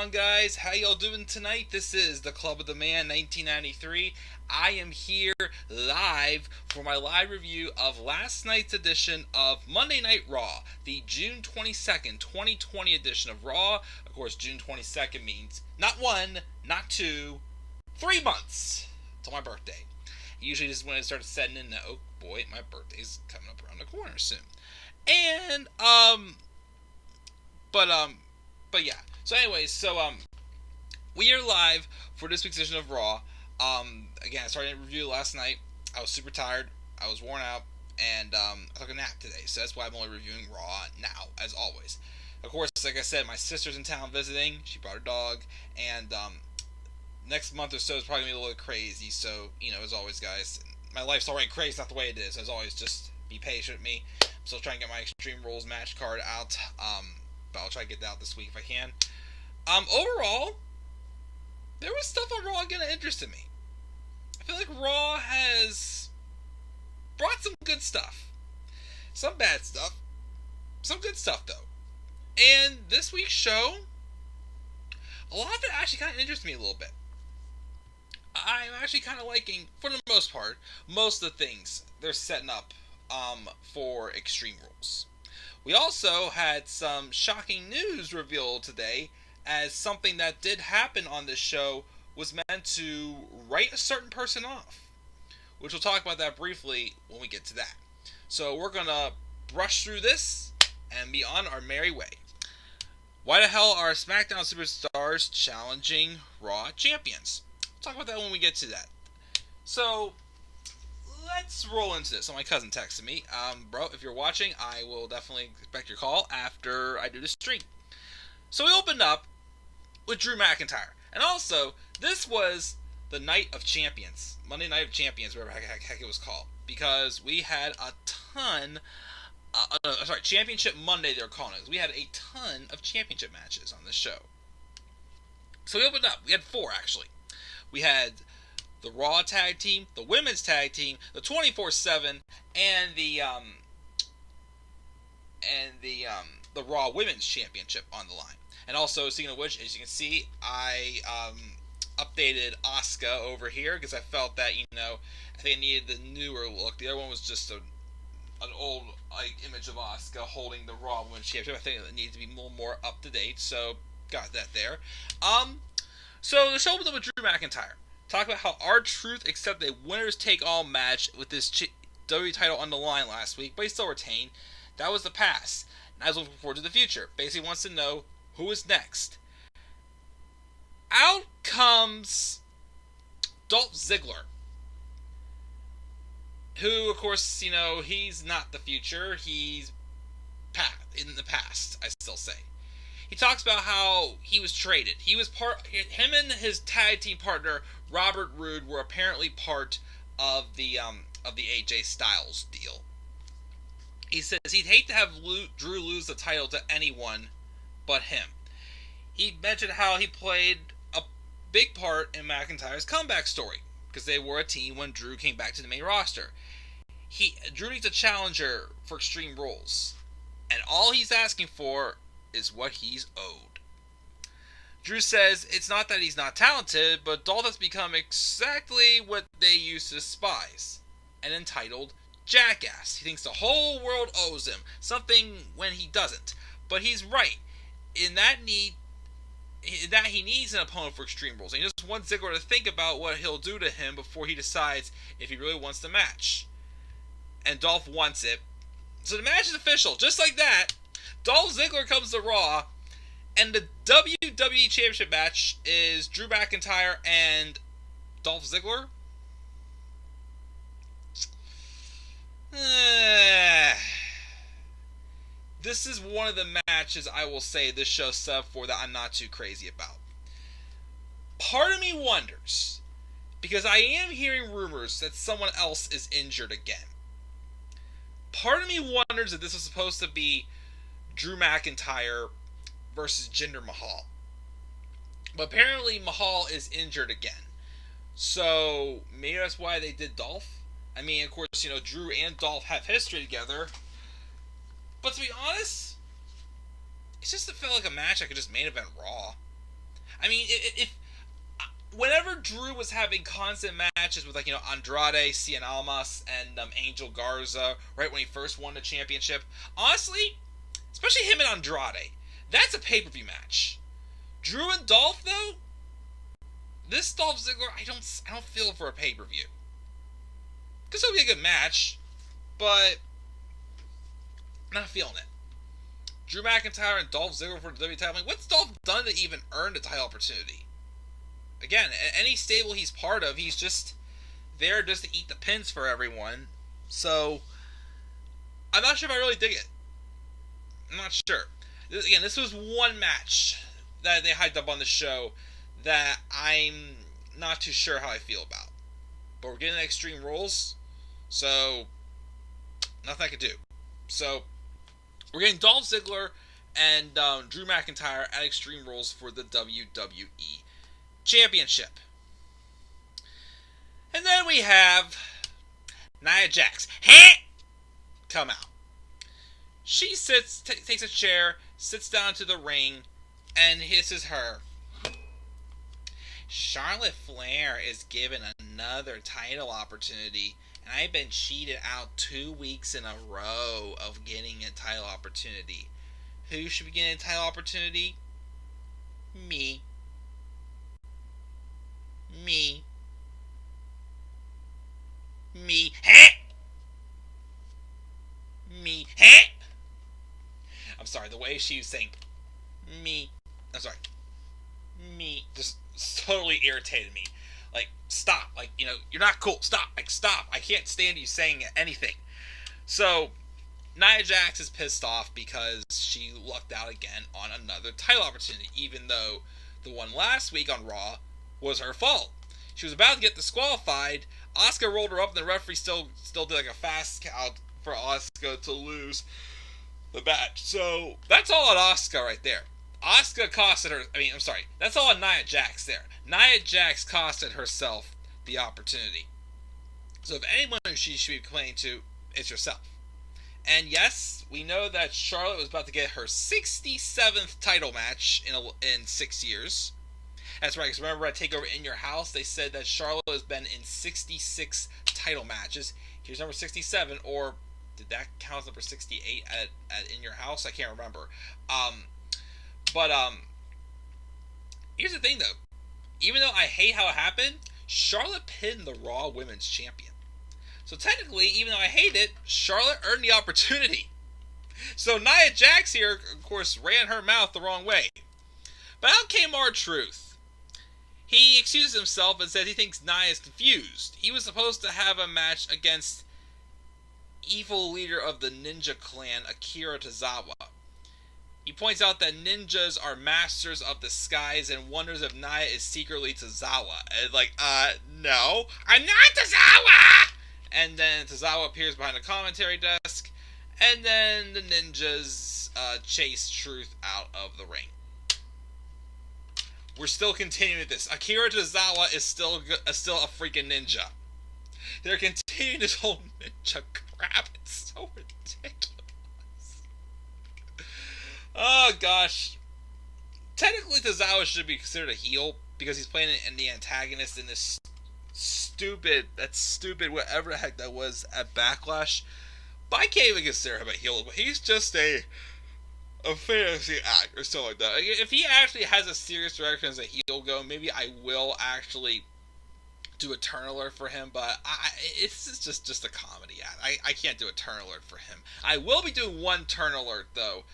on, guys? How y'all doing tonight? This is the Club of the Man 1993. I am here live for my live review of last night's edition of Monday Night Raw, the June 22nd, 2020 edition of Raw. Of course, June 22nd means not 1, not 2, 3 months till my birthday. Usually this is when it starts setting in that, oh boy, my birthday's coming up around the corner soon. And, but yeah. So anyways, we are live for this week's edition of Raw. Again, I started a review last night. I was super tired. I was worn out, and I took a nap today. So that's why I'm only reviewing Raw now, as always. Of course, like I said, my sister's in town visiting. She brought her dog, and next month or so is probably gonna be a little crazy. So as always, guys, my life's already crazy. It's not the way it is. As always, just be patient with me. I'm still trying to get my Extreme Rules match card out. But I'll try to get that out this week if I can. Overall, there was stuff on Raw again that interested me. I feel like Raw has brought some good stuff. Some bad stuff. Some good stuff, though. And this week's show, a lot of it actually kind of interests me a little bit. I'm actually kind of liking, for the most part, most of the things they're setting up for Extreme Rules. We also had some shocking news revealed today, as something that did happen on this show was meant to write a certain person off, which we'll talk about that briefly when we get to that. So we're going to brush through this and be on our merry way. Why the hell are SmackDown Superstars challenging Raw champions? We'll talk about that when we get to that. So let's roll into this. So my cousin texted me, bro, if you're watching, I will definitely expect your call after I do the stream. So we opened up with Drew McIntyre. And also, this was the Night of Champions. Monday Night of Champions, whatever the heck it was called. Because we had a ton, Championship Monday they were calling it. We had a ton of championship matches on this show. So we opened up. We had 4, actually. We had the Raw Tag Team, the Women's Tag Team, the 24/7, and the Raw Women's Championship on the line. And also, speaking of which, as you can see, I updated Asuka over here because I felt that I think I needed the newer look. The other one was just an old image of Asuka holding the Raw Women's Championship. I think it needed to be a little more up to date, so got that there. So the show was up with Drew McIntyre. Talk about how R-Truth accepted a winners take all match with this WWE title on the line last week, but he still retained. That was the past. Now he's looking forward to the future. Basically wants to know who is next. Out comes Dolph Ziggler, who, of course, he's not the future. He's in the past, I still say. He talks about how he was traded. Him and his tag team partner, Robert Roode, were apparently part of the AJ Styles deal. He says he'd hate to have Drew lose the title to anyone but him. He mentioned how he played a big part in McIntyre's comeback story, because they were a team when Drew came back to the main roster. Drew needs a challenger for Extreme Rules, and all he's asking for is what he's owed. Drew says it's not that he's not talented, but Dolph has become exactly what they used to despise, an entitled jackass. He thinks the whole world owes him something when he doesn't. But he's right in that he needs an opponent for Extreme Rules. And he just wants Ziggler to think about what he'll do to him before he decides if he really wants the match. And Dolph wants it. So the match is official. Just like that, Dolph Ziggler comes to Raw, and the WWE Championship match is Drew McIntyre and Dolph Ziggler. This is one of the matches I will say this show set up for that I'm not too crazy about. Part of me wonders, because I am hearing rumors that someone else is injured again. Part of me wonders if this was supposed to be Drew McIntyre versus Jinder Mahal. But apparently Mahal is injured again. So maybe that's why they did Dolph. I mean, of course, Drew and Dolph have history together. But to be honest, it's just it felt like a match I could just main event Raw. I mean, if whenever Drew was having constant matches with, like, Andrade, Cien Almas, and Angel Garza, right when he first won the championship, honestly, especially him and Andrade, that's a pay-per-view match. Drew and Dolph, though, this Dolph Ziggler, I don't feel for a pay-per-view. Because it'll be a good match, but not feeling it. Drew McIntyre and Dolph Ziggler for the WWE title. I mean, what's Dolph done to even earn the title opportunity? Again, any stable he's part of, he's just there just to eat the pins for everyone. So, I'm not sure if I really dig it. I'm not sure. Again, this was one match that they hyped up on the show that I'm not too sure how I feel about. But we're getting Extreme Rules, so nothing I can do. So, we're getting Dolph Ziggler and Drew McIntyre at Extreme Rules for the WWE Championship. And then we have Nia Jax come out. She takes a chair, sits down to the ring, and hisses her. Charlotte Flair is given another title opportunity, and I've been cheated out 2 weeks in a row of getting a title opportunity. Who should be getting a title opportunity? Me. Me. I'm sorry, the way she was saying me. I'm sorry. Me. Just totally irritated me. Like, stop. Like, you're not cool. Stop. Like, stop. I can't stand you saying anything. So, Nia Jax is pissed off because she lucked out again on another title opportunity, even though the one last week on Raw was her fault. She was about to get disqualified. Asuka rolled her up, and the referee still did like a fast count for Asuka to lose the match. So that's all on Asuka right there. Asuka costed her. That's all on Nia Jax there. Nia Jax costed herself the opportunity. So if anyone she should be complaining to, it's herself. And yes, we know that Charlotte was about to get her 67th title match in 6 years. That's right, because remember at TakeOver In Your House, they said that Charlotte has been in 66 title matches. Here's number 67, or did that count as number 68 at In Your House? I can't remember. But here's the thing, though. Even though I hate how it happened, Charlotte pinned the Raw Women's Champion. So technically, even though I hate it, Charlotte earned the opportunity. So Nia Jax here, of course, ran her mouth the wrong way. But out came R-Truth. He excuses himself and says he thinks Nia is confused. He was supposed to have a match against evil leader of the ninja clan, Akira Tozawa. He points out that ninjas are masters of the skies and wonders if Nia is secretly Tozawa. And no, I'm not Tozawa! And then Tozawa appears behind the commentary desk, and then the ninjas chase Truth out of the ring. We're still continuing this. Akira Tozawa is still a freaking ninja. They're continuing this whole ninja crap. It's so ridiculous. Oh gosh. Technically, Tozawa should be considered a heel because he's playing the antagonist in this stupid whatever the heck that was at Backlash. But I can't even consider him a heel. But he's just a fantasy act or something like that. If he actually has a serious direction as a heel go, maybe I will actually do a turn alert for him, but it's just a comedy act. I can't do a turn alert for him. I will be doing one turn alert though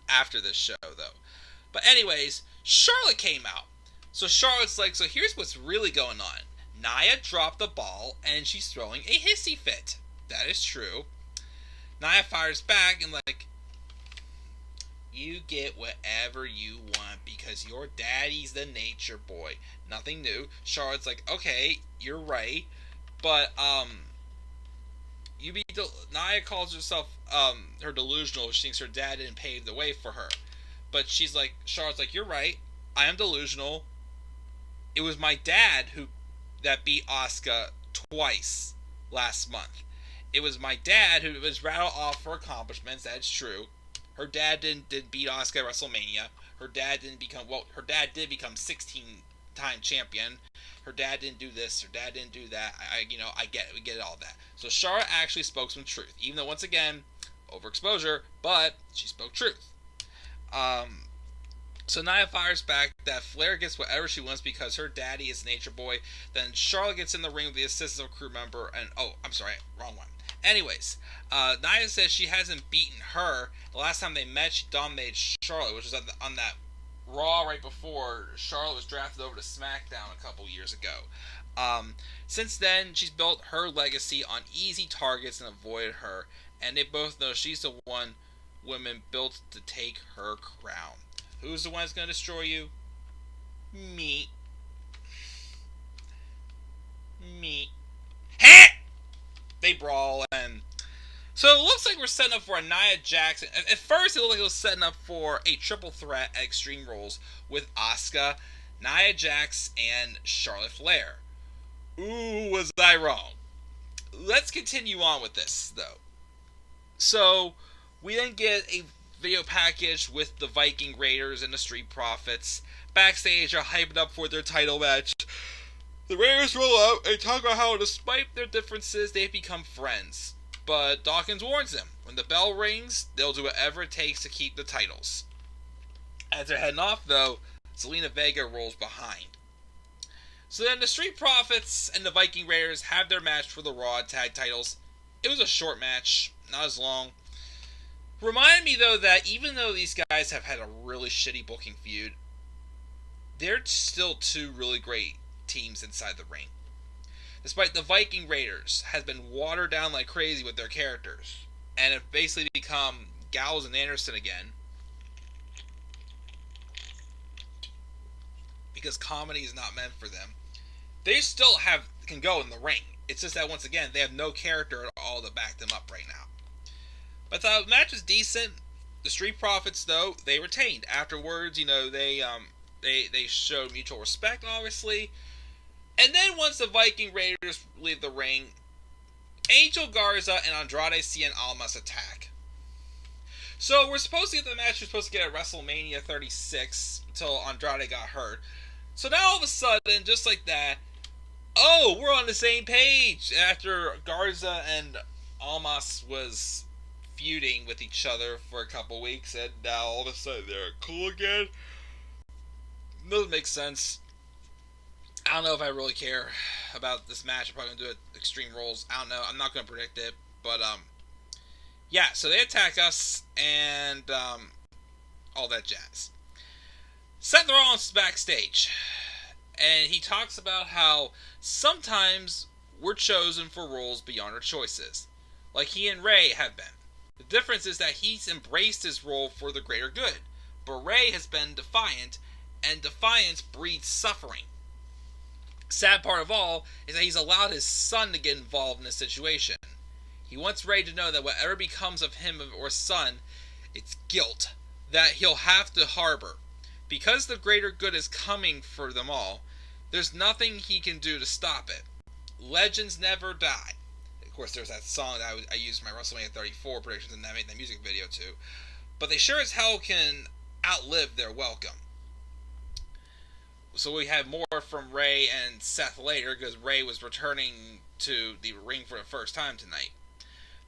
after this show though. But anyways, Charlotte came out. So Charlotte's like, so here's what's really going on. Nia dropped the ball and she's throwing a hissy fit. That is true. Nia fires back and like, you get whatever you want because your daddy's the nature boy. Nothing new. Charlotte's like, okay, you're right, but Nia calls herself her delusional. She thinks her dad didn't pave the way for her, but Charlotte's like, you're right. I am delusional. It was my dad that beat Asuka twice last month. It was my dad who was rattled off for accomplishments. That's true. Her dad didn't beat Asuka at WrestleMania. Her dad didn't become, well, her dad did become 16-time champion. Her dad didn't do this. Her dad didn't do that. I get it. We get all that. So Charlotte actually spoke some truth, even though once again, overexposure, but she spoke truth. So Nia fires back that Flair gets whatever she wants because her daddy is Nature Boy. Then Charlotte gets in the ring with the assistance of a crew member, and I'm sorry, wrong one. Anyways, Nia says she hasn't beaten her. The last time they met, she dominated Charlotte, which was on that Raw right before Charlotte was drafted over to SmackDown a couple years ago. Since then, she's built her legacy on easy targets and avoided her, and they both know she's the one woman built to take her crown. Who's the one that's going to destroy you? Me. They brawl, and so it looks like we're setting up for a Nia Jax. At first, it looked like it was setting up for a triple threat at Extreme Rules with Asuka, Nia Jax, and Charlotte Flair. Ooh, was I wrong? Let's continue on with this, though. So, we then get a video package with the Viking Raiders and the Street Profits. Backstage are hyping up for their title match. The Raiders roll out and talk about how, despite their differences, they've become friends. But Dawkins warns them, when the bell rings, they'll do whatever it takes to keep the titles. As they're heading off, though, Zelina Vega rolls behind. So then the Street Profits and the Viking Raiders have their match for the Raw Tag Titles. It was a short match, not as long. Remind me, though, that even though these guys have had a really shitty booking feud, they're still two really great teams inside the ring. Despite the Viking Raiders has been watered down like crazy with their characters, and have basically become Gallows and Anderson again, because comedy is not meant for them, they still can go in the ring. It's just that, once again, they have no character at all to back them up right now. But the match was decent. The Street Profits, though, they retained. Afterwards, they showed mutual respect, obviously. And then once the Viking Raiders leave the ring, Angel Garza and Andrade Cien Almas attack. So we're supposed to get the match we're supposed to get at WrestleMania 36 until Andrade got hurt. So now all of a sudden, just like that, we're on the same page after Garza and Almas was feuding with each other for a couple weeks, and now all of a sudden they're cool again. Doesn't make sense. I don't know if I really care about this match. I'm probably going to do it Extreme Rules. I don't know. I'm not going to predict it. But, yeah. So they attack us and all that jazz. Seth Rollins is backstage. And he talks about how sometimes we're chosen for roles beyond our choices. Like he and Ray have been. The difference is that he's embraced his role for the greater good. But Ray has been defiant, and defiance breeds suffering. Sad part of all is that he's allowed his son to get involved in this situation. He wants Ray to know that whatever becomes of him or son, it's guilt that he'll have to harbor. Because the greater good is coming for them all, there's nothing he can do to stop it. Legends never die. Of course, there's that song that I used in my WrestleMania 34 predictions, and I made that music video too. But they sure as hell can outlive their welcome. So we have more from Ray and Seth later, because Ray was returning to the ring for the first time tonight.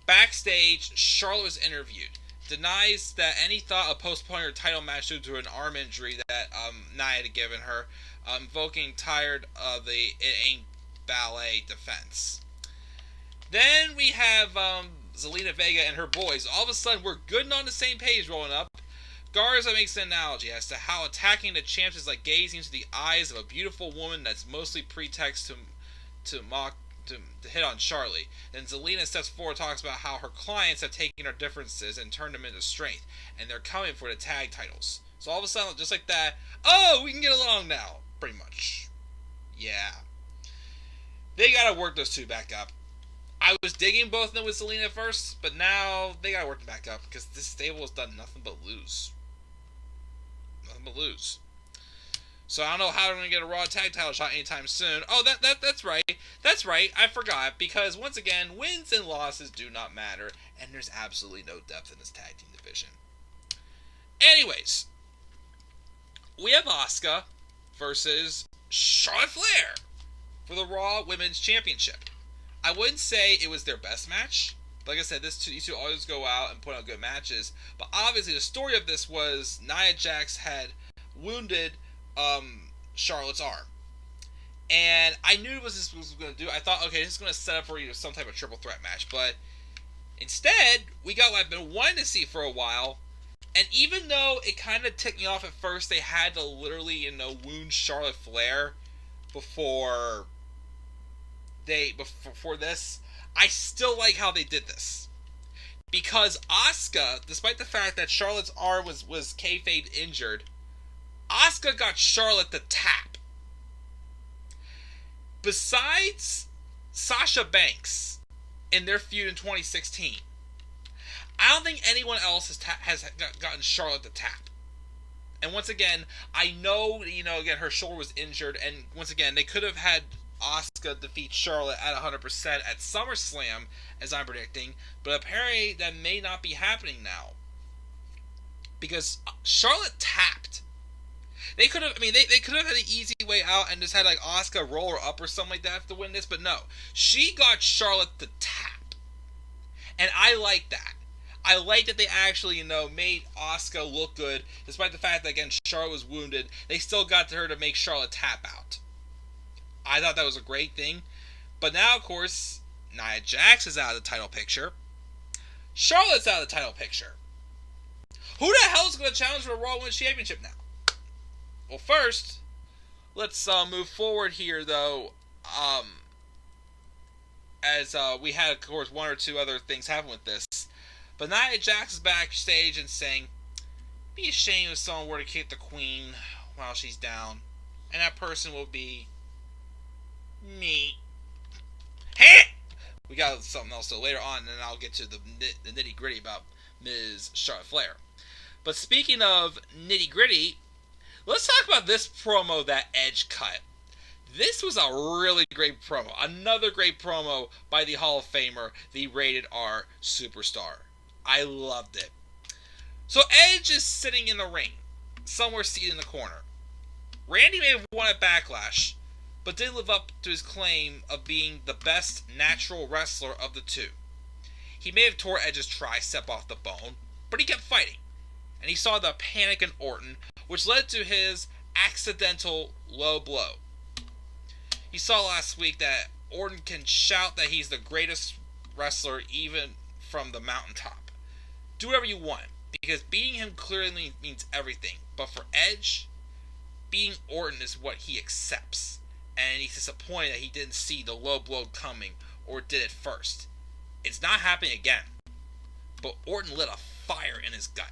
Backstage, Charlotte was interviewed. Denies that any thought of postponing her title match due to an arm injury that Nia had given her, invoking tired of the "it ain't ballet" defense. Then we have Zelina Vega and her boys. All of a sudden, we're good and on the same page rolling up. Garza makes an analogy as to how attacking the champs is like gazing into the eyes of a beautiful woman that's mostly pretext to hit on Charlie. Then Zelina steps forward, talks about how her clients have taken her differences and turned them into strength, and they're coming for the tag titles. So all of a sudden, just like that, we can get along now, pretty much. Yeah. They gotta work those two back up. I was digging both of them with Zelina at first, but now they gotta work them back up, because this stable has done nothing but lose. So I don't know how they're going to get a Raw tag title shot anytime soon. That's right. That's right. I forgot. Because, once again, wins and losses do not matter. And there's absolutely no depth in this tag team division. anyways, we have Asuka versus Charlotte Flair for the Raw Women's Championship. I wouldn't say it was their best match. Like I said, these two always go out and put on good matches. But obviously, the story of this was Nia Jax had wounded Charlotte's arm. And I knew what this was going to do. I thought, okay, this is going to set up for some type of triple threat match. But instead, we got what I've been wanting to see for a while. And even though it kind of ticked me off at first, they had to literally, wound Charlotte Flair before this, I still like how they did this. Because Asuka, despite the fact that Charlotte's arm was kayfabe injured, Asuka got Charlotte the tap. Besides Sasha Banks in their feud in 2016, I don't think anyone else has gotten Charlotte the tap. And once again, I know, again, her shoulder was injured, and once again, they could have had Asuka defeat Charlotte at 100% at SummerSlam, as I'm predicting, but apparently that may not be happening now. Because Charlotte tapped. They could have, they could have had an easy way out and just had like Asuka roll her up or something like that to win this, but no. She got Charlotte the tap. And I like that. I like that they actually, made Asuka look good, despite the fact that, again, Charlotte was wounded. They still got her to make Charlotte tap out. I thought that was a great thing. But now, of course, Nia Jax is out of the title picture. Charlotte's out of the title picture. Who the hell is going to challenge for the Raw Women's Championship now? Well, first, let's move forward here, though. As we had, of course, one or two other things happen with this. But Nia Jax is backstage and saying, be ashamed if someone were to kick the queen while she's down. And that person will be me. Hey! We got something else though later on, and then I'll get to the nitty gritty about Ms. Charlotte Flair. But speaking of nitty gritty, let's talk about this promo that Edge cut. This was a really great promo. Another great promo by the Hall of Famer, the Rated R Superstar. I loved it. So Edge is sitting in the ring, somewhere seated in the corner. Randy may have won at Backlash, but didn't live up to his claim of being the best natural wrestler of the two. He may have tore Edge's tricep off the bone, but he kept fighting. And he saw the panic in Orton, which led to his accidental low blow. He saw last week that Orton can shout that he's the greatest wrestler even from the mountaintop. Do whatever you want, because beating him clearly means everything. But for Edge, beating Orton is what he accepts. And he's disappointed that he didn't see the low blow coming or did it first. It's not happening again. But Orton lit a fire in his gut.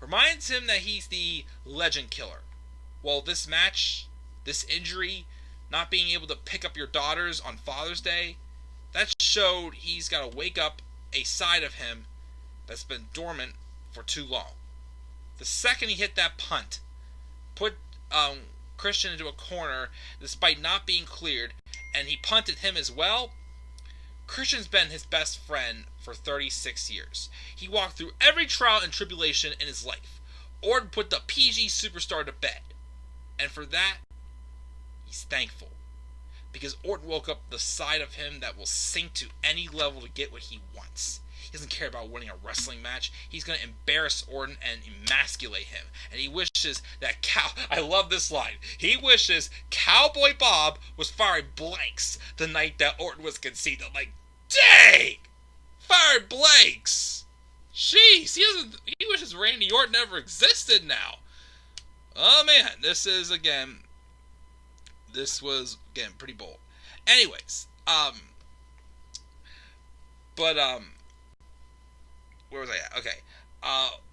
Reminds him that he's the legend killer. Well, this match, this injury, not being able to pick up your daughters on Father's Day, that showed he's got to wake up a side of him that's been dormant for too long. The second he hit that punt, put Christian into a corner despite not being cleared, and he punted him as well, Christian's been his best friend for 36 years. He walked through every trial and tribulation in his life. Orton put the PG superstar to bed. And for that, he's thankful. Because Orton woke up the side of him that will sink to any level to get what he wants. He doesn't care about winning a wrestling match. He's going to embarrass Orton and emasculate him. And he wishes that I love this line. He wishes Cowboy Bob was firing blanks the night that Orton was conceded. I'm like, dang! Firing blanks! Jeez, he wishes Randy Orton never existed now. Oh man, this was again pretty bold. Anyways, where was I at? Okay.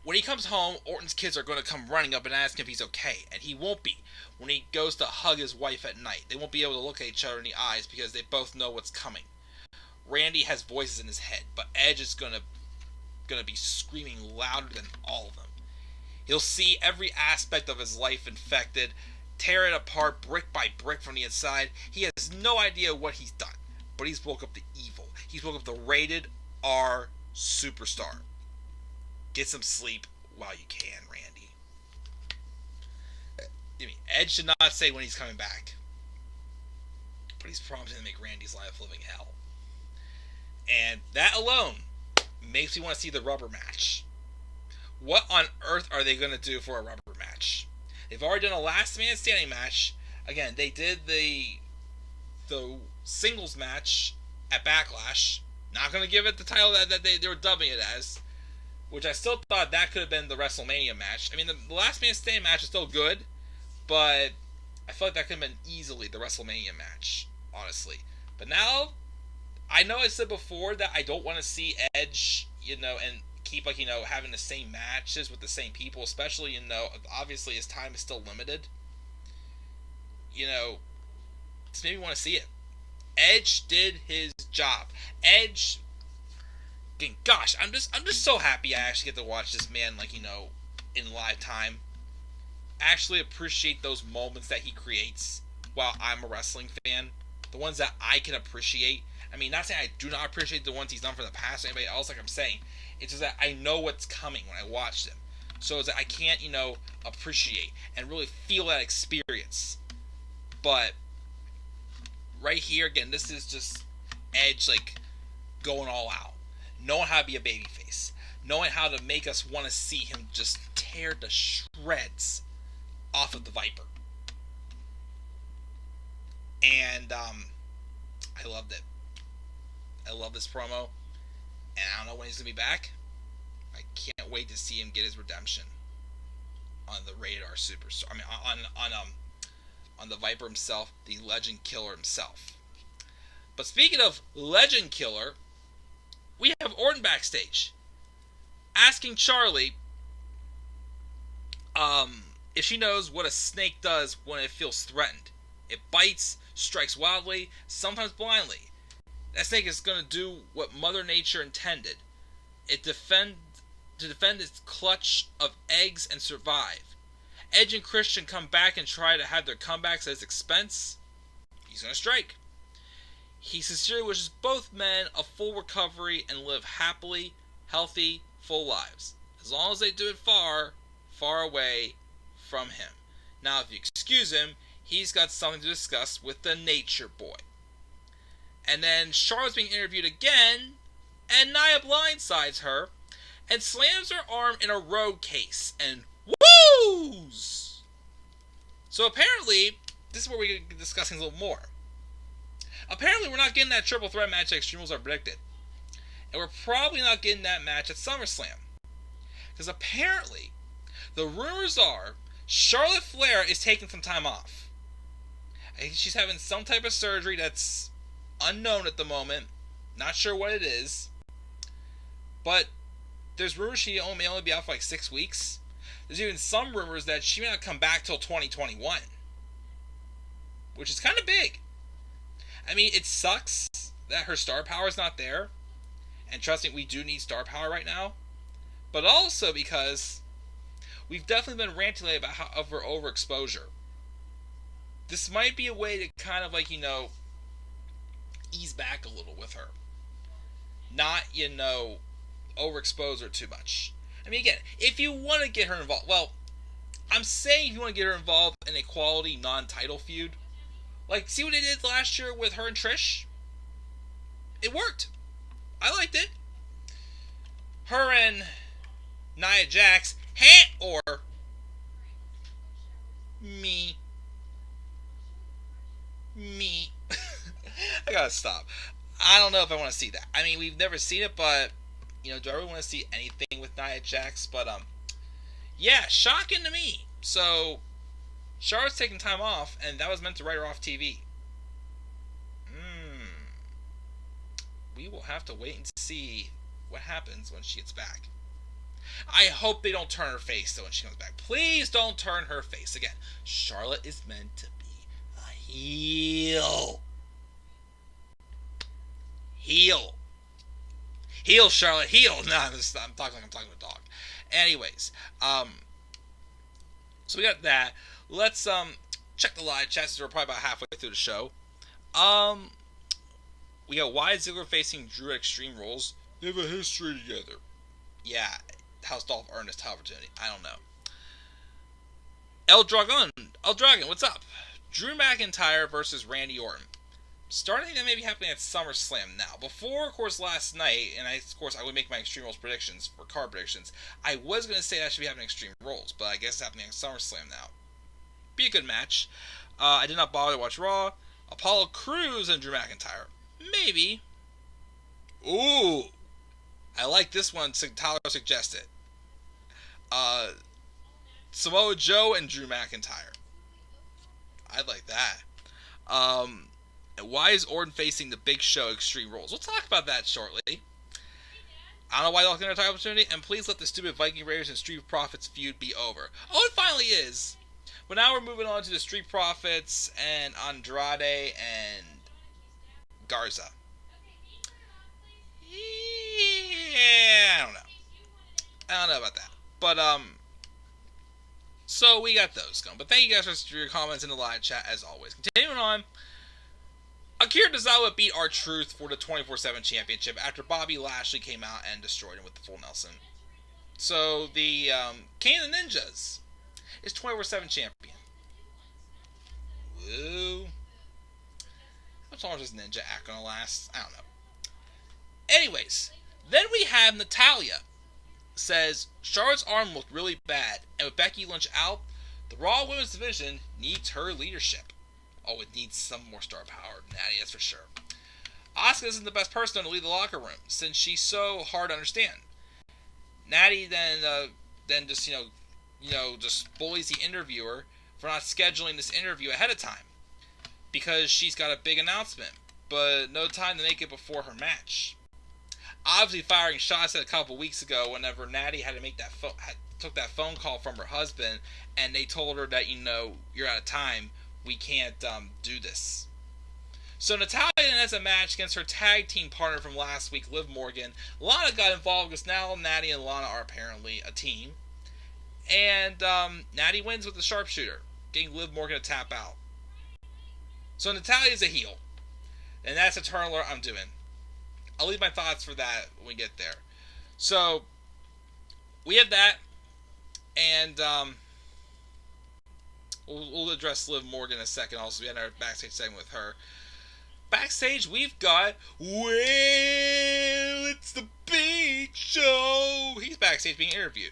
When he comes home, Orton's kids are going to come running up and ask him if he's okay, and he won't be. When he goes to hug his wife at night, they won't be able to look at each other in the eyes because they both know what's coming. Randy has voices in his head, but Edge is gonna be screaming louder than all of them. He'll see every aspect of his life infected, tear it apart brick by brick from the inside. He has no idea what he's done, but he's woke up the evil. He's woke up the Rated R Superstar. Get some sleep while you can, Randy. Edge did not say when he's coming back, but he's promising to make Randy's life a living hell. And that alone makes me want to see the rubber match. What on earth are they going to do for a rubber match? They've already done a last man standing match. Again, they did the singles match at Backlash. Not going to give it the title that they were dubbing it as, which I still thought that could have been the WrestleMania match. I mean, the last man standing match is still good, but I feel like that could have been easily the WrestleMania match, honestly. But now, I know I said before that I don't want to see Edge, and keep, having the same matches with the same people, especially, obviously his time is still limited. Just made me want to see it. Edge did his job. Edge, gosh, I'm just so happy I actually get to watch this man, in live time. Actually appreciate those moments that he creates while I'm a wrestling fan. The ones that I can appreciate. I mean, not saying I do not appreciate the ones he's done from the past or anybody else, like I'm saying. It's just that I know what's coming when I watch them. So it's that I can't, appreciate and really feel that experience. But right here, again, this is just Edge, going all out. Knowing how to be a babyface. Knowing how to make us want to see him just tear the shreds off of the Viper. And, I loved it. I love this promo. And I don't know when he's going to be back. I can't wait to see him get his redemption on the Rated R Superstar. I mean, on the Viper himself, the Legend Killer himself. But speaking of Legend Killer, we have Orton backstage asking Charlie if she knows what a snake does when it feels threatened. It bites, strikes wildly, sometimes blindly. That snake is going to do what Mother Nature intended. To defend its clutch of eggs and survive. Edge and Christian come back and try to have their comebacks at his expense. He's going to strike. He sincerely wishes both men a full recovery and live happily, healthy, full lives. As long as they do it far, far away from him. Now, if you excuse him, he's got something to discuss with the Nature Boy. And then Charlotte's being interviewed again, and Nia blindsides her and slams her arm in a road case and woos! So apparently, this is where we get discussing a little more. Apparently, we're not getting that triple threat match that Extreme Rules are predicted. And we're probably not getting that match at SummerSlam. Because apparently, the rumors are Charlotte Flair is taking some time off. I think she's having some type of surgery that's unknown at the moment. Not sure what it is. But there's rumors she may only be out for 6 weeks. There's even some rumors that she may not come back till 2021. Which is kind of big. I mean, it sucks that her star power is not there. And trust me, we do need star power right now. But also because we've definitely been ranting lately about her overexposure. This might be a way to kind of ease back a little with her. Not, overexpose her too much. I mean, again, if you want to get her involved, well, I'm saying if you want to get her involved in a quality non-title feud, see what they did last year with her and Trish? It worked. I liked it. Her and Nia Jax, or me. I gotta stop. I don't know if I want to see that. I mean, we've never seen it, but, do I really want to see anything with Nia Jax? But, yeah, shocking to me. So, Charlotte's taking time off, and that was meant to write her off TV. We will have to wait and see what happens when she gets back. I hope they don't turn her face, though, when she comes back. Please don't turn her face. Again, Charlotte is meant to be a heel. Heel, Charlotte, heel. No, I'm talking to a dog. Anyways, so we got that. Let's check the live chat since we're probably about halfway through the show. We got Wyatt Ziggler facing Drew at Extreme Rules. They have a history together. Yeah, how's Dolph earned his title opportunity? I don't know. El Dragon El Dragon, what's up? Drew McIntyre versus Randy Orton. Starting that may be happening at SummerSlam now. Before, of course, last night, and I would make my Extreme Rules predictions for card predictions. I was going to say that should be happening at Extreme Rules, but I guess it's happening at SummerSlam now. Be a good match. I did not bother to watch Raw. Apollo Crews and Drew McIntyre. Maybe. Ooh. I like this one. Tyler suggested. Samoa Joe and Drew McIntyre. I'd like that. And why is Orton facing the Big Show Extreme Rules? We'll talk about that shortly. I don't know why they're looking at a title opportunity, and please let the stupid Viking Raiders and Street Profits feud be over. Oh, it finally is. But now we're moving on to the Street Profits and Andrade and Garza. Yeah, I don't know about that. But, so we got those going. But thank you guys for your comments in the live chat, as always. Continuing on, Akira Tozawa beat R-Truth for the 24/7 championship after Bobby Lashley came out and destroyed him with the full Nelson. So the King of the Ninjas is 24/7 champion. Woo. How long is this Ninja act gonna last? I don't know. Anyways, then we have Natalya. Says, Charlotte's arm looked really bad, and with Becky Lynch out, the Raw Women's Division needs her leadership. Oh, it needs some more star power, Natty, that's for sure. Asuka isn't the best person to lead the locker room, since she's so hard to understand. Natty then just, just bullies the interviewer for not scheduling this interview ahead of time, because she's got a big announcement, but no time to make it before her match. Obviously firing shots at a couple weeks ago whenever Natty had to make took that phone call from her husband, and they told her that, you're out of time, we can't do this. So Natalya then has a match against her tag team partner from last week, Liv Morgan. Lana got involved because now Natty and Lana are apparently a team. And Natty wins with the sharpshooter, getting Liv Morgan to tap out. So Natalya's a heel. And that's a turn alert I'm doing. I'll leave my thoughts for that when we get there. So, we have that. And we'll address Liv Morgan in a second. Also, we had our backstage segment with her. Backstage, we've got, well, it's the Big Show. He's backstage being interviewed.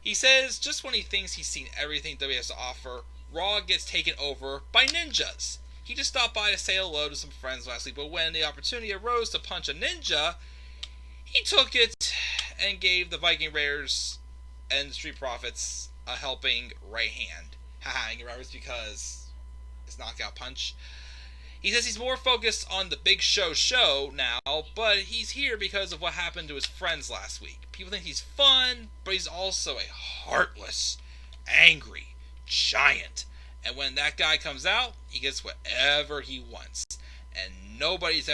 He says, just when he thinks he's seen everything WWE has to offer, Raw gets taken over by ninjas. He just stopped by to say hello to some friends last week, but when the opportunity arose to punch a ninja, he took it and gave the Viking Raiders and the Street Profits a helping right hand. Haha, in reference because it's knockout punch. He says he's more focused on the Big Show now, but he's here because of what happened to his friends last week. People think he's fun, but he's also a heartless, angry giant. And when that guy comes out, he gets whatever he wants, and nobody's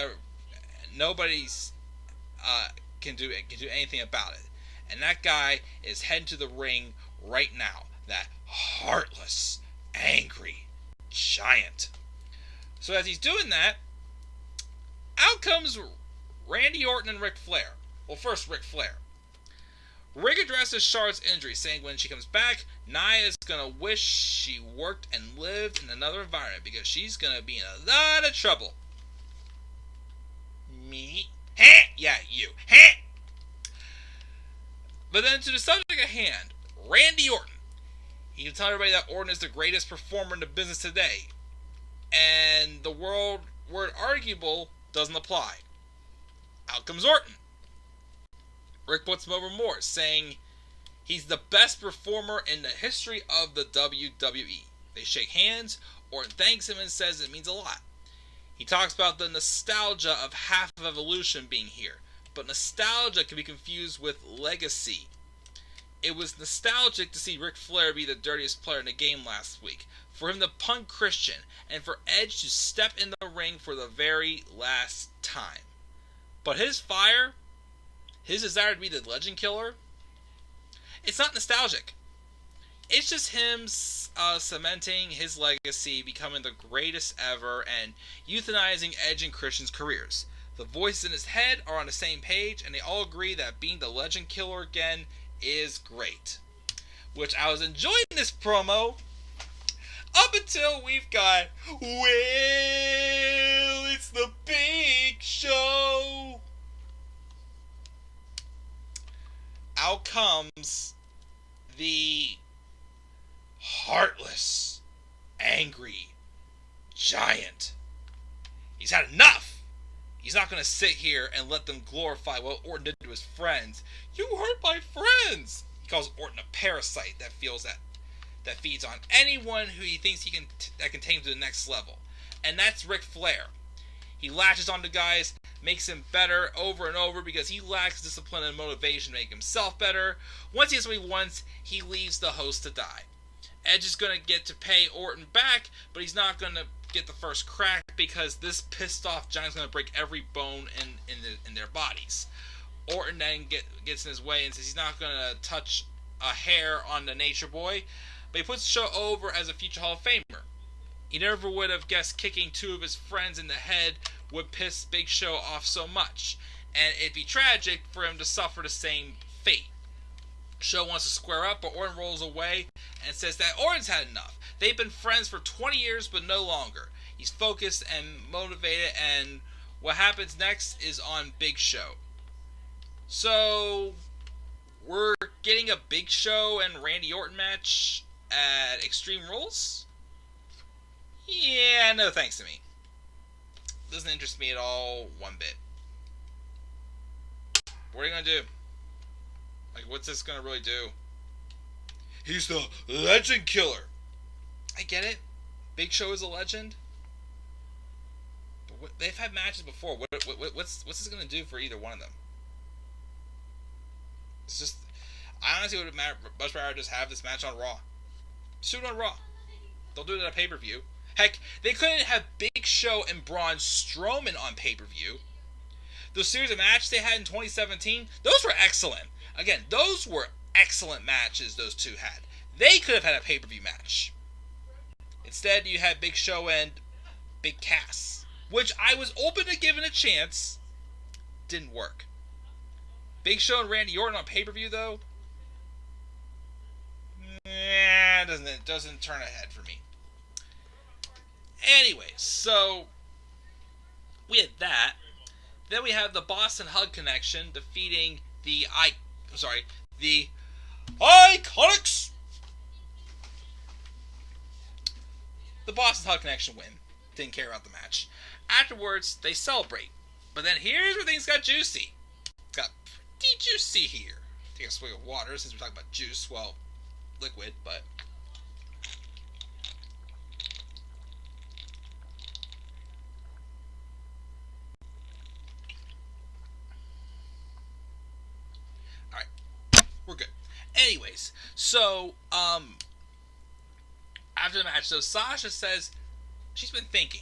can do anything about it. And that guy is heading to the ring right now. That heartless, angry giant. So as he's doing that, out comes Randy Orton and Ric Flair. Well, first Ric Flair. Rick addresses Charlotte's injury, saying when she comes back, Nia is going to wish she worked and lived in another environment because she's going to be in a lot of trouble. Me? Heh? Yeah, you. Heh? But then to the subject at hand, Randy Orton. He can tell everybody that Orton is the greatest performer in the business today. And the word arguable doesn't apply. Out comes Orton. Rick puts him over more, saying he's the best performer in the history of the WWE. They shake hands. Orton thanks him and says it means a lot. He talks about the nostalgia of Half of Evolution being here, but nostalgia can be confused with legacy. It was nostalgic to see Ric Flair be the dirtiest player in the game last week, for him to punk Christian, and for Edge to step in the ring for the very last time. But his fire, his desire to be the legend killer, it's not nostalgic. It's just him cementing his legacy, becoming the greatest ever, and euthanizing Edge and Christian's careers. The voices in his head are on the same page, and they all agree that being the legend killer again is great. Which I was enjoying this promo Up until we've got, well, it's the Big Show. Out comes the heartless, angry giant. He's had enough. He's not going to sit here and let them glorify what Orton did to his friends. You hurt my friends. He calls Orton a parasite that feeds on anyone who he thinks that can take him to the next level. And that's Ric Flair. He latches onto guys, makes him better over and over because he lacks discipline and motivation to make himself better. Once he gets what he wants, he leaves the host to die. Edge is going to get to pay Orton back, but he's not going to get the first crack because this pissed off giant's going to break every bone in their bodies. Orton then gets in his way and says he's not going to touch a hair on the Nature Boy, but he puts the show over as a future Hall of Famer. He never would have guessed kicking two of his friends in the head would piss Big Show off so much, and it'd be tragic for him to suffer the same fate. Show wants to square up, but Orton rolls away and says that Orton's had enough. They've been friends for 20 years, but no longer. He's focused and motivated, and what happens next is on Big Show. So, we're getting a Big Show and Randy Orton match at Extreme Rules? Yeah, no thanks to me. Doesn't interest me at all one bit. What are you gonna do? Like, what's this gonna really do? He's the legend killer. I get it. Big Show is a legend. But they've had matches before. What's this gonna do for either one of them? It's just, I honestly would much rather just have this match on Raw. Just do it on Raw. Don't do it at a pay-per-view. Heck, they couldn't have Big Show and Braun Strowman on pay-per-view. Those series of matches they had in 2017, those were excellent. Again, those were excellent matches those two had. They could have had a pay-per-view match. Instead, you had Big Show and Big Cass, which I was open to giving a chance. Didn't work. Big Show and Randy Orton on pay-per-view, though, it doesn't turn ahead for me. Anyway, so we had that. Then we have the Boston Hug Connection defeating the Iconics. The Boston Hug Connection win. Didn't care about the match. Afterwards, they celebrate. But then here's where things got juicy. Got pretty juicy here. Take a swig of water since we're talking about juice. Well, liquid, but... We're good. Anyways, so, after the match, so Sasha says she's been thinking.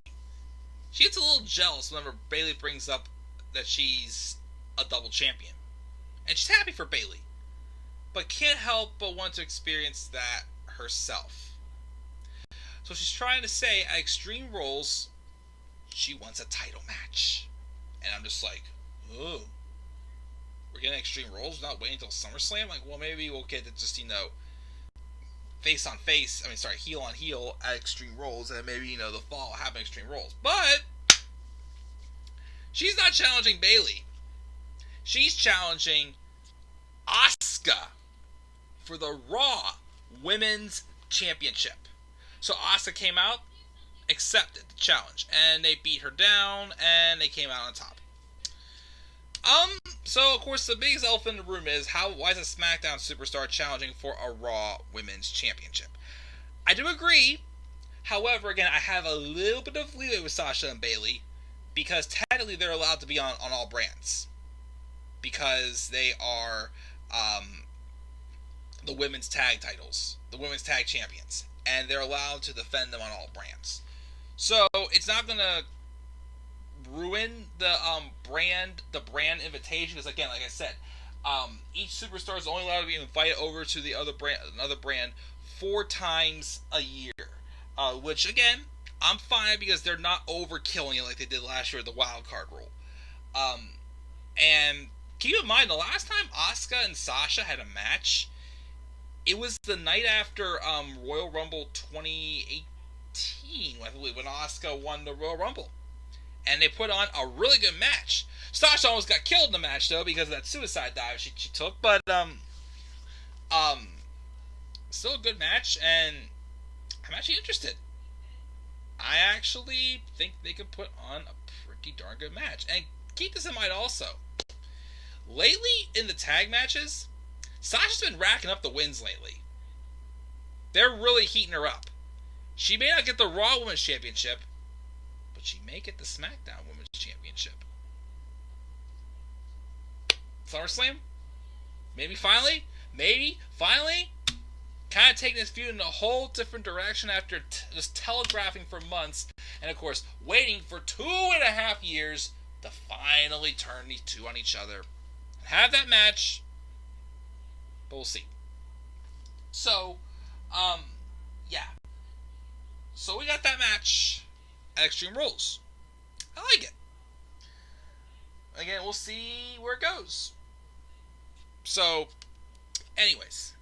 She gets a little jealous whenever Bayley brings up that she's a double champion. And she's happy for Bayley, but can't help but want to experience that herself. So she's trying to say at Extreme Rules, she wants a title match. And I'm just like, ooh. We're getting Extreme Rules, not waiting until SummerSlam? Like, well, maybe we'll get it just, heel on heel at Extreme Rules, and maybe, the fall will happen at Extreme Rules. But, she's not challenging Bayley. She's challenging Asuka for the Raw Women's Championship. So Asuka came out, accepted the challenge, and they beat her down, and they came out on top. So, of course, the biggest elephant in the room is, why is a SmackDown superstar challenging for a Raw Women's Championship? I do agree. However, again, I have a little bit of leeway with Sasha and Bayley, because technically they're allowed to be on all brands. Because they are, the women's tag titles, the women's tag champions, and they're allowed to defend them on all brands. So, it's not going to ruin the brand invitation, because again, like I said, each superstar is only allowed to be invited over to another brand 4 times a year, which again, I'm fine because they're not overkilling it like they did last year with the wild card rule. And keep in mind, the last time Asuka and Sasha had a match, it was the night after Royal Rumble 2018. 2019, I believe, when Asuka won the Royal Rumble. And they put on a really good match. Sasha almost got killed in the match, though, because of that suicide dive she took. But, still a good match, and I'm actually interested. I actually think they could put on a pretty darn good match. And keep this in mind also. Lately, in the tag matches, Sasha's been racking up the wins lately. They're really heating her up. She may not get the Raw Women's Championship, but she may get the SmackDown Women's Championship. SummerSlam? Maybe finally? Kind of taking this feud in a whole different direction after just telegraphing for months, and of course, waiting for 2.5 years to finally turn these two on each other and have that match. But we'll see. So, yeah. So we got that match at Extreme Rules. I like it. Again, we'll see where it goes. So, anyways.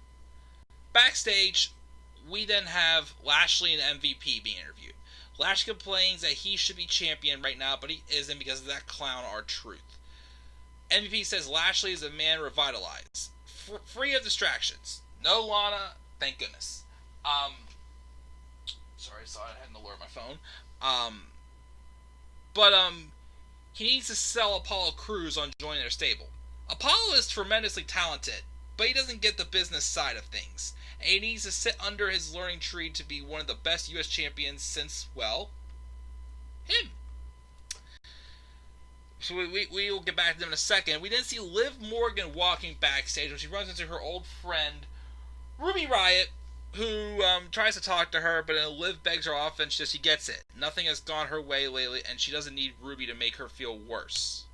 Backstage, we then have Lashley and MVP being interviewed. Lashley complains that he should be champion right now, but he isn't because of that clown R-Truth. MVP says Lashley is a man revitalized. Free of distractions. No Lana, thank goodness. Sorry, I saw I had an alert on my phone. But he needs to sell Apollo Crews on joining their stable. Apollo is tremendously talented, but he doesn't get the business side of things. And he needs to sit under his learning tree to be one of the best U.S. champions since, well, him. So we will get back to them in a second. We then see Liv Morgan walking backstage when she runs into her old friend, Ruby Riott, who tries to talk to her, but then Liv begs her off and she gets it. Nothing has gone her way lately, and she doesn't need Ruby to make her feel worse.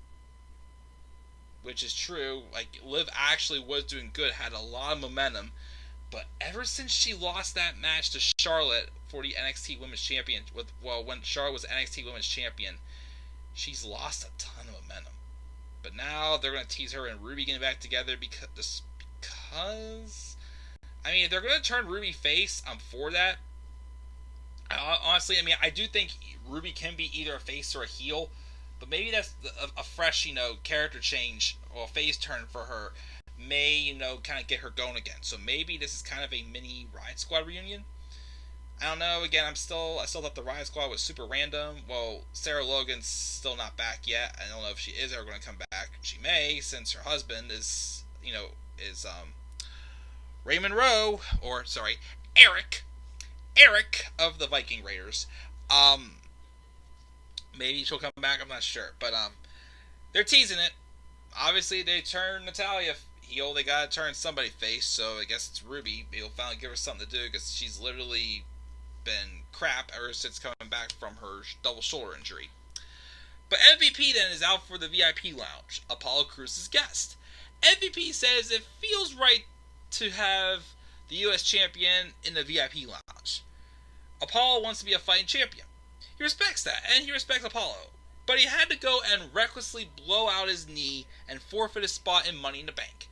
Which is true. Like, Liv actually was doing good, had a lot of momentum, but ever since she lost that match to Charlotte for the NXT Women's Champion, when Charlotte was NXT Women's Champion, she's lost a ton of momentum. But now they're going to tease her and Ruby getting back together because I mean, if they're going to turn Ruby face, I'm for that. Honestly, I mean, I do think Ruby can be either a face or a heel, but maybe that's a fresh, character change or a face turn for her may, kind of get her going again. So maybe this is kind of a mini Riot Squad reunion. I don't know. Again, I still thought the Riot Squad was super random. Well, Sarah Logan's still not back yet. I don't know if she is ever going to come back. She may, since her husband is Eric of the Viking Raiders. Maybe she'll come back. I'm not sure, but they're teasing it. Obviously, they turn Natalya heel. They gotta turn somebody face. So I guess it's Ruby. They'll finally give her something to do because she's literally been crap ever since coming back from her double shoulder injury. But MVP then is out for the VIP lounge. Apollo Crews' guest. MVP says it feels right to have the U.S. champion in the VIP lounge. Apollo wants to be a fighting champion. He respects that, and he respects Apollo. But he had to go and recklessly blow out his knee and forfeit his spot in Money in the Bank.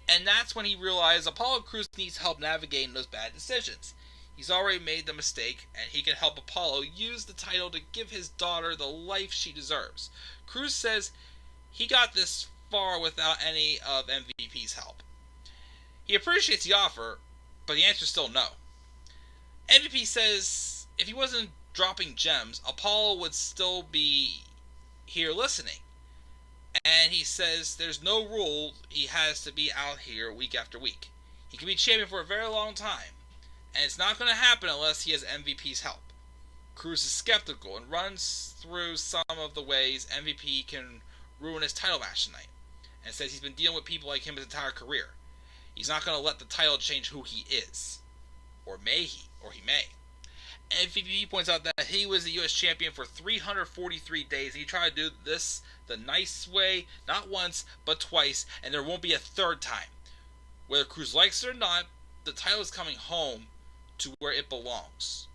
And that's when he realized Apollo Crews needs help navigating those bad decisions. He's already made the mistake, and he can help Apollo use the title to give his daughter the life she deserves. Crews says he got this far without any of MVP's help. He appreciates the offer, but the answer is still no. MVP says if he wasn't dropping gems, Apollo would still be here listening. And he says there's no rule he has to be out here week after week. He can be champion for a very long time, and it's not going to happen unless he has MVP's help. Crews is skeptical and runs through some of the ways MVP can ruin his title match tonight, and says he's been dealing with people like him his entire career. He's not going to let the title change who he is. Or may he, or he may. MVP points out that he was the U.S. champion for 343 days. He tried to do this the nice way, not once, but twice, and there won't be a third time. Whether Crews likes it or not, the title is coming home to where it belongs.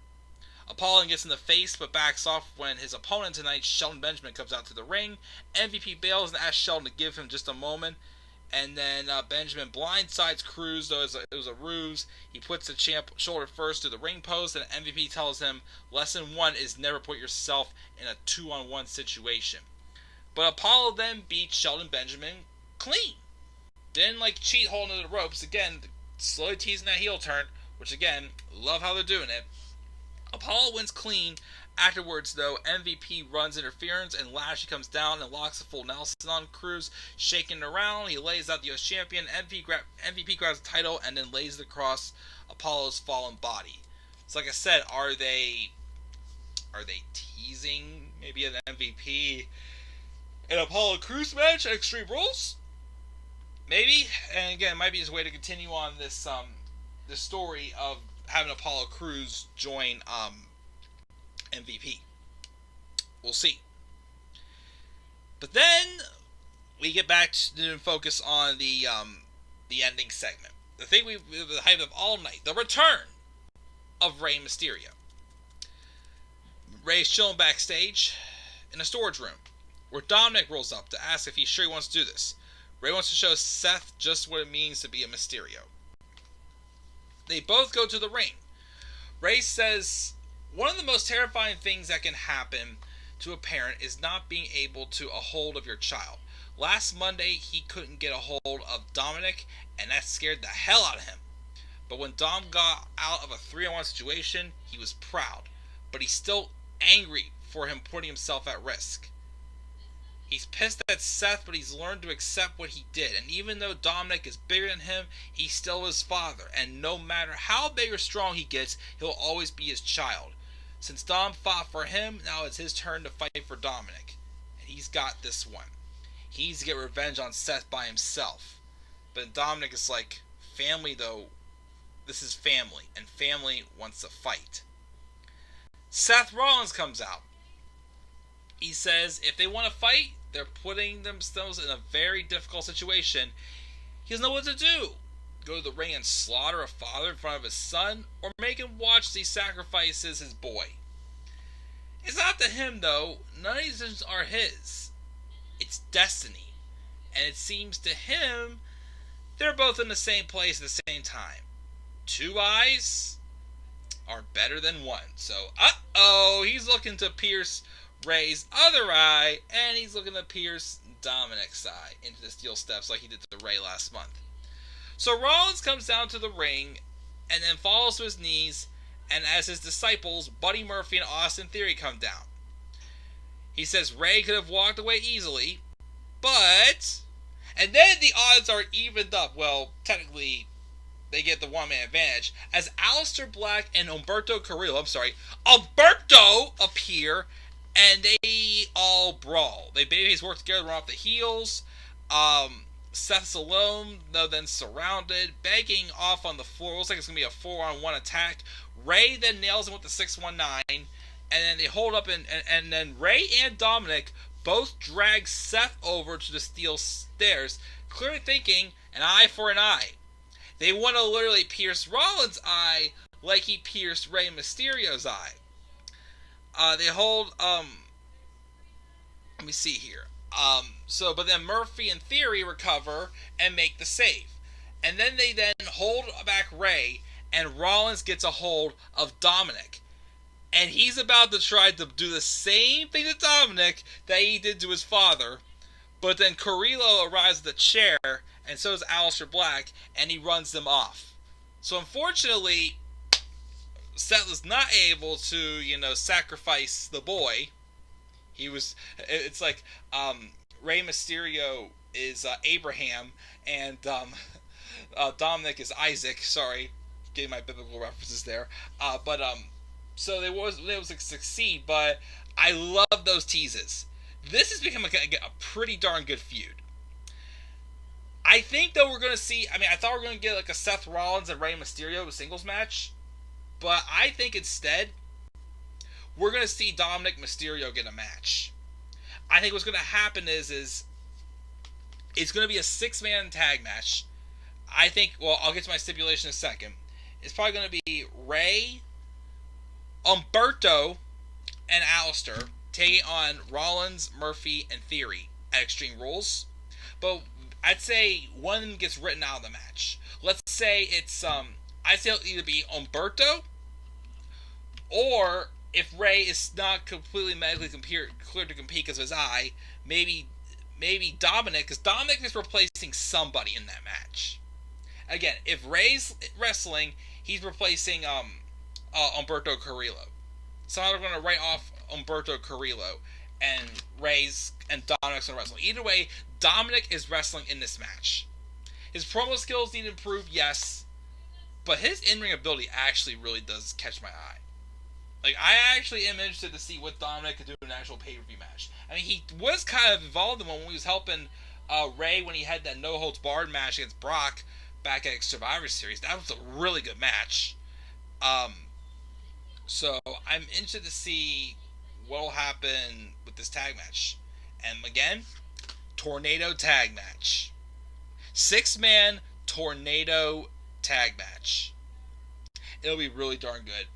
Apollo gets in the face, but backs off when his opponent tonight, Shelton Benjamin, comes out to the ring. MVP bails and asks Shelton to give him just a moment. And then Benjamin blindsides Cruz, though it was a ruse. He puts the champ shoulder first to the ring post, and MVP tells him, lesson 1 is never put yourself in a 2-on-1 situation. But Apollo then beats Shelton Benjamin clean. Didn't cheat holding to the ropes. Again, slowly teasing that heel turn, which again, love how they're doing it. Apollo wins clean. Afterwards, though, MVP runs interference and Lashley comes down and locks a full Nelson on Cruz, shaking around. He lays out the US champion. MVP grabs the title and then lays it across Apollo's fallen body. So, like I said, are they teasing maybe an MVP and Apollo Cruz match at Extreme Rules? Maybe. And again, it might be his way to continue on this this story of having Apollo Cruz join MVP. We'll see. But then we get back to focus on the ending segment. The thing we the hype of all night. The return of Rey Mysterio. Rey's chilling backstage in a storage room where Dominic rolls up to ask if he's sure he wants to do this. Rey wants to show Seth just what it means to be a Mysterio. They both go to the ring. Rey says, one of the most terrifying things that can happen to a parent is not being able to a hold of your child. Last Monday, he couldn't get a hold of Dominic, and that scared the hell out of him. But when Dom got out of a 3-on-1 situation, he was proud. But he's still angry for him putting himself at risk. He's pissed at Seth, but he's learned to accept what he did. And even though Dominic is bigger than him, he's still his father. And no matter how big or strong he gets, he'll always be his child. Since Dom fought for him, now it's his turn to fight for Dominic. And he's got this one. He needs to get revenge on Seth by himself. But Dominic is like, family though, this is family. And family wants to fight. Seth Rollins comes out. He says if they want to fight, they're putting themselves in a very difficult situation. He doesn't know what to do. Go to the ring and slaughter a father in front of his son, or make him watch as he sacrifices his boy. It's not to him, though. None of these decisions are his. It's destiny. And it seems to him they're both in the same place at the same time. 2 eyes are better than 1. So, he's looking to pierce Rey's other eye, and he's looking to pierce Dominic's eye into the steel steps like he did to Rey last month. So Rollins comes down to the ring and then falls to his knees, and as his disciples, Buddy Murphy and Austin Theory come down. He says Rey could have walked away easily, but... And then the odds are evened up. Well, technically, they get the one-man advantage, as Aleister Black and Humberto appear, and they all brawl. They basically work together to run off the heels. Seth's alone, though, then surrounded, begging off on the floor. Looks like it's going to be a 4-on-1 attack. Rey then nails him with the 619, and then they hold up, and then Rey and Dominic both drag Seth over to the steel stairs, clearly thinking an eye for an eye. They want to literally pierce Rollins' eye like he pierced Rey Mysterio's eye. They hold, let me see here. But then Murphy and Theory recover and make the save. And then they hold back Rey, and Rollins gets a hold of Dominic. And he's about to try to do the same thing to Dominic that he did to his father. But then Carrillo arrives at the chair, and so does Aleister Black, and he runs them off. So unfortunately, Seth was not able to, sacrifice the boy. It's like, Rey Mysterio is Abraham, and Dominic is Isaac. Sorry, getting my biblical references there. So they was able to succeed, but I love those teases. This has become a pretty darn good feud. I think, though, we're going to see... I thought we were going to get a Seth Rollins and Rey Mysterio singles match. But I think instead, we're going to see Dominic Mysterio get a match. I think what's going to happen is it's going to be a 6-man tag match. I think... Well, I'll get to my stipulation in a second. It's probably going to be Rey, Humberto, and Aleister taking on Rollins, Murphy, and Theory at Extreme Rules. But I'd say one of them gets written out of the match. Let's say it's I'd say it'll either be Umberto, or if Ray is not completely medically cleared to compete because of his eye, maybe Dominic, because Dominic is replacing somebody in that match. Again, if Ray's wrestling, he's replacing Umberto Carrillo. So I'm going to write off Umberto Carrillo, and Dominic's going to wrestle. Either way, Dominic is wrestling in this match. His promo skills need to improve, yes, but his in-ring ability actually really does catch my eye. Like, I actually am interested to see what Dominic could do in an actual pay-per-view match. I mean, he was kind of involved in one when he was helping Ray when he had that no-holds-barred match against Brock back at Survivor Series. That was a really good match. So I'm interested to see what will happen with this tag match. And again, tornado tag match. 6-man tornado tag match. It'll be really darn good.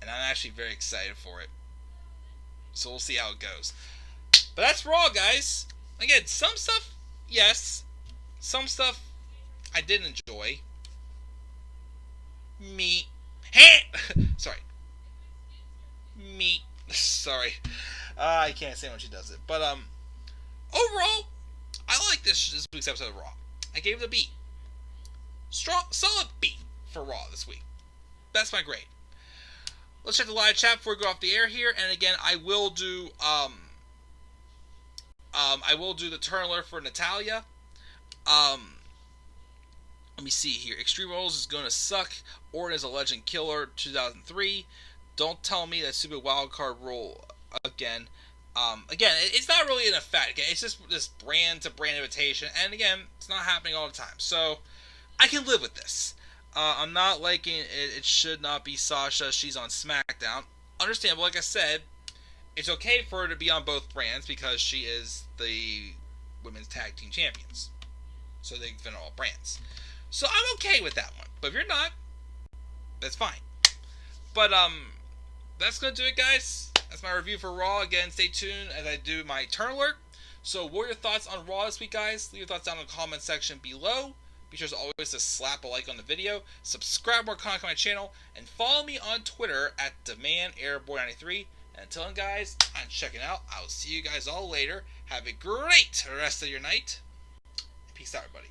And I'm actually very excited for it. So we'll see how it goes. But that's Raw, guys. Again, some stuff, yes. Some stuff I did enjoy. Me. Sorry. Me. Sorry. I can't say when she does it. But overall, I like this week's episode of Raw. I gave it a B. Solid B for Raw this week. That's my grade. Let's check the live chat before we go off the air here. And again, I will do the turn alert for Natalia. Let me see here. Extreme Rules is going to suck. Orton is a legend killer. 2003. Don't tell me that stupid wildcard rule again. Again, it's not really an effect. Again, it's just this brand to brand invitation. And again, it's not happening all the time. So I can live with this. I'm not liking it. It should not be Sasha. She's on SmackDown. Understandable. Like I said, it's okay for her to be on both brands because she is the women's tag team champions. So they can fit on all brands. So I'm okay with that one. But if you're not, that's fine. But that's going to do it, guys. That's my review for Raw. Again, stay tuned as I do my turn alert. So what are your thoughts on Raw this week, guys? Leave your thoughts down in the comment section below. Be sure as always to slap a like on the video, subscribe more content on my channel, and follow me on Twitter at DemandAirboy93. And until then, guys, I'm checking out. I will see you guys all later. Have a great rest of your night. Peace out, everybody.